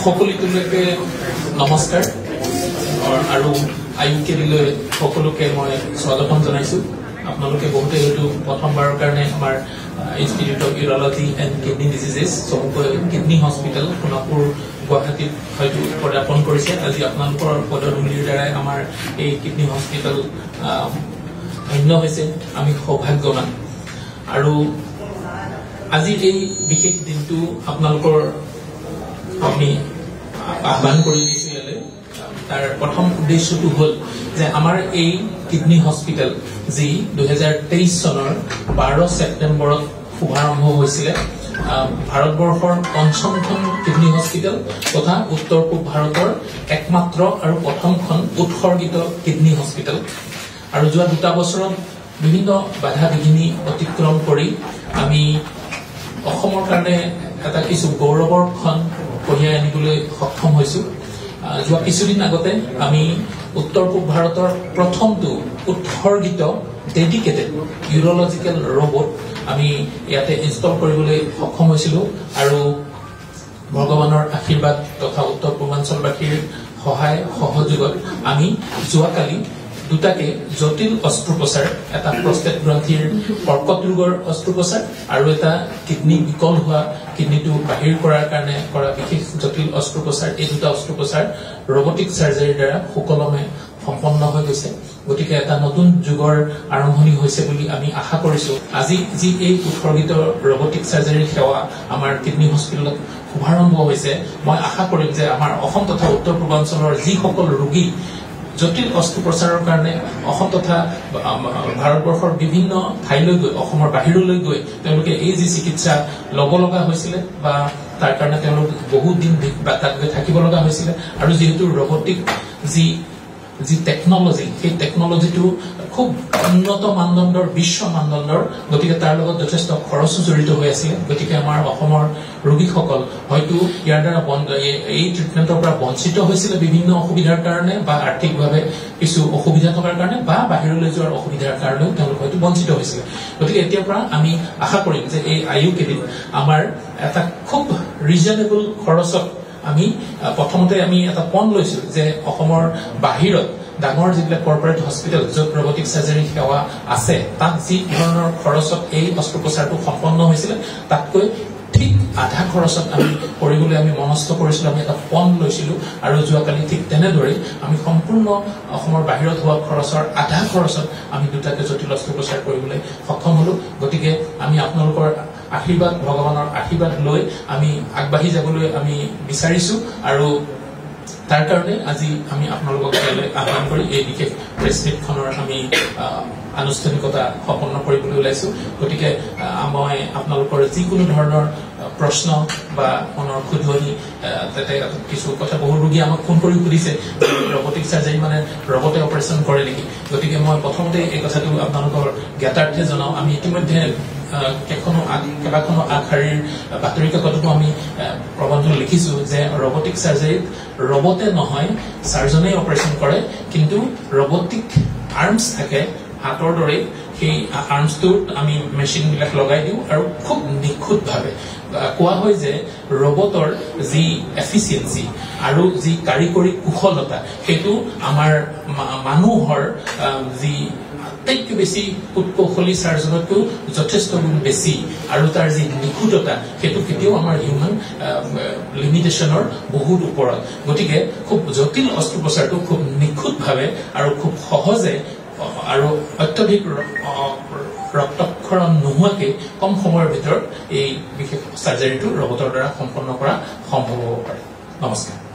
সকলোকে নমস্কাৰ আৰু আইউকেলৈ সকলোকে মই স্বাগতম জনাইছো। আপোনালোকে বহুতে হয়তো প্ৰথমবাৰৰ কাৰণে আমাৰ institute of urology and kidney diseases চমুকৈ কিডনি হস্পিটেল সোণাপুৰ গুৱাহাটীত হয়তো পদাৰ্পণ কৰিছে। আজি আপোনালোকৰ পদধূলিৰ দ্বাৰাই আমাৰ এই কিডনি হস্পিটেল ধন্য হৈছে, আমি সৌভাগ্যৱান। আৰু আজি এই বিশেষ দিনটো আপোনালোকৰ আমি আহ্বান কৰি দিছো ইয়ালৈ। তাৰ প্ৰথম উদ্দেশ্যটো হ'ল যে আমাৰ এই কিডনি হস্পিটেল যি 2023 চনৰ 12 ছেপ্টেম্বৰত শুভাৰম্ভ হৈছিলে, ভাৰতবৰ্ষৰ পঞ্চমখন কিডনি হস্পিটেল তথা উত্তৰ পূব ভাৰতৰ একমাত্ৰ আৰু প্ৰথমখন উৎসৰ্গিত কিডনি হস্পিটেল। আৰু যোৱা 2 বছৰত বিভিন্ন বাধা বিঘিনি অতিক্ৰম কৰি আমি অসমৰ কাৰণে এটা কিছু গৌৰৱৰ ক্ষণ কঢ়িয়াই আনিবলৈ সক্ষম হৈছো। যোৱা কিছুদিন আগতে আমি উত্তৰ পূব ভাৰতৰ প্ৰথমটো উৎসৰ্গিত ডেডিকেটেড ইউৰলজিকেল ৰবট আমি ইয়াতে ইনষ্টল কৰিবলৈ সক্ষম হৈছিলো। আৰু ভগৱানৰ আশীৰ্বাদ তথা উত্তৰ পূৰ্বাঞ্চলবাসীৰ সহায় সহযোগত আমি যোৱাকালি দুটাকে জটিল অস্ত্ৰোপচাৰ, এটা প্ৰস্টেট গ্ৰন্থিৰ কৰ্কট ৰোগৰ অস্ত্ৰোপচাৰ আৰু এটা কিডনি বিকল হোৱা কিডনিটো বাহিৰ কৰাৰ কাৰণে কৰা বিশেষ জটিল অস্ত্ৰোপচাৰ, এই দুটা অস্ত্ৰোপচাৰ ৰবটিক চাৰ্জাৰীৰ দ্বাৰা সুকলমে সম্পন্ন হৈ গৈছে। গতিকে এটা নতুন যুগৰ আৰম্ভণি হৈছে বুলি আমি আশা কৰিছো। আজি যি এই উৎসৰ্গিত ৰবটিক চাৰ্জাৰীৰ সেৱা আমাৰ কিডনি হস্পিটেলত শুভাৰম্ভ হৈছে, মই আশা কৰিম যে আমাৰ অসম তথা উত্তৰ পূৰ্বাঞ্চলৰ যিসকল ৰোগী জটিল অস্ত্ৰোপচাৰৰ কাৰণে অসম তথা ভাৰতবৰ্ষৰ বিভিন্ন ঠাইলৈ গৈ, অসমৰ বাহিৰলৈ গৈ তেওঁলোকে এই যি চিকিৎসা ল'ব লগা হৈছিলে বা তাৰ কাৰণে তেওঁলোক বহুত দিন তাত গৈ থাকিব লগা হৈছিলে, আৰু যিহেতু ৰবটিক যি টেকনলজি, সেই টেকনলজিটো খুব উন্নত মানদণ্ডৰ, বিশ্ব মানদণ্ডৰ, গতিকে তাৰ লগত যথেষ্ট খৰচো জড়িত হৈ আছিলে। গতিকে আমাৰ অসমৰ ৰোগীসকল হয়তো ইয়াৰ দ্বাৰা এই ট্ৰিটমেণ্টৰ পৰা বঞ্চিত হৈছিলে বিভিন্ন অসুবিধাৰ কাৰণে, বা আৰ্থিকভাৱে কিছু অসুবিধা থকাৰ কাৰণে, বা বাহিৰলৈ যোৱাৰ অসুবিধাৰ কাৰণেও তেওঁলোক হয়তো বঞ্চিত হৈছিলে। গতিকে এতিয়াৰ পৰা আমি আশা কৰিম যে এই আইউকেডিত আমাৰ এটা খুব ৰিজনেবল খৰচত আমি প্ৰথমতে আমি এটা পণ লৈছো যে অসমৰ বাহিৰত ডাঙৰ যিবিলাক কৰ্পৰেট হস্পিটেল য'ত ৰবটিক চাৰ্জাৰী সেৱা আছে, তাত যি ধৰণৰ খৰচত এই অস্ত্ৰোপচাৰটো সম্পন্ন হৈছিলে তাতকৈ ঠিক আধা খৰচত আমি কৰিবলৈ আমি মনস্থ কৰিছিলো। আমি এটা পণ লৈছিলো, আৰু যোৱাকালি ঠিক তেনেদৰে আমি সম্পূৰ্ণ অসমৰ বাহিৰত হোৱা খৰচৰ আধা খৰচত আমি দুটাকে জটিল অস্ত্ৰোপচাৰ কৰিবলৈ সক্ষম হলো। গতিকে আমি আপোনালোকৰ আশীৰ্বাদ, ভগৱানৰ আশীৰ্বাদ লৈ আমি আগবাঢ়ি যাবলৈ আমি বিচাৰিছো, আৰু তাৰ কাৰণে আজি আমি আপোনালোকক ইয়ালৈ আহ্বান কৰি এই বিশেষ প্ৰেছ মিটখনৰ আমি আনুষ্ঠানিকতা সম্পন্ন কৰিবলৈ ওলাইছো। গতিকে মই আপোনালোকৰ যিকোনো ধৰণৰ প্ৰশ্ন বা মনৰ খুদুৱনি, তাতে কিছু কথা বহু ৰোগী আমাক ফোন কৰি সুধিছে ৰবটিক চাৰ্জাৰী মানে ৰবটে অপাৰেশ্যন কৰে নেকি। গতিকে মই প্ৰথমতে এই কথাটো আপোনালোকৰ জ্ঞাতাৰ্থে জনাওঁ। আমি ইতিমধ্যে কেইবাখনো আগশাৰীৰ বাতৰি কাকততো আমি প্ৰবন্ধ লিখিছো যে ৰবটিক চাৰ্জাৰীত ৰবটে নহয়, চাৰ্জনেই অপাৰেশ্যন কৰে, কিন্তু ৰবটিক আৰ্মছ থাকে হাতৰ দৰে। সেই আৰ্মছটোত আমি মেচিনবিলাক লগাই দিওঁ আৰু খুব নিখুঁতভাৱে কোৱা হয় যে ৰবটৰ যি এফিচিয়েঞ্চি আৰু যি কাৰিকৰী কুশলতা, সেইটো আমাৰ মানুহৰ যি আটাইতকৈ বেছি উৎকৌশলী চাৰ্জনতকৈও যথেষ্ট গুণ বেছি, আৰু তাৰ যি নিখুঁততা সেইটো কেতিয়াও আমাৰ হিউমেন লিমিটেশ্যনৰ বহুত ওপৰত। গতিকে খুব জটিল অস্ত্ৰোপচাৰটো খুব নিখুঁতভাৱে আৰু খুব সহজে আৰু অত্যধিক ৰক্তক্ষৰণ নোহোৱাকৈ কম সময়ৰ ভিতৰত এই বিশেষ চাৰ্জাৰীটো ৰবটৰ দ্বাৰা সম্পন্ন কৰা সম্ভৱ হ'ব পাৰে। নমস্কাৰ।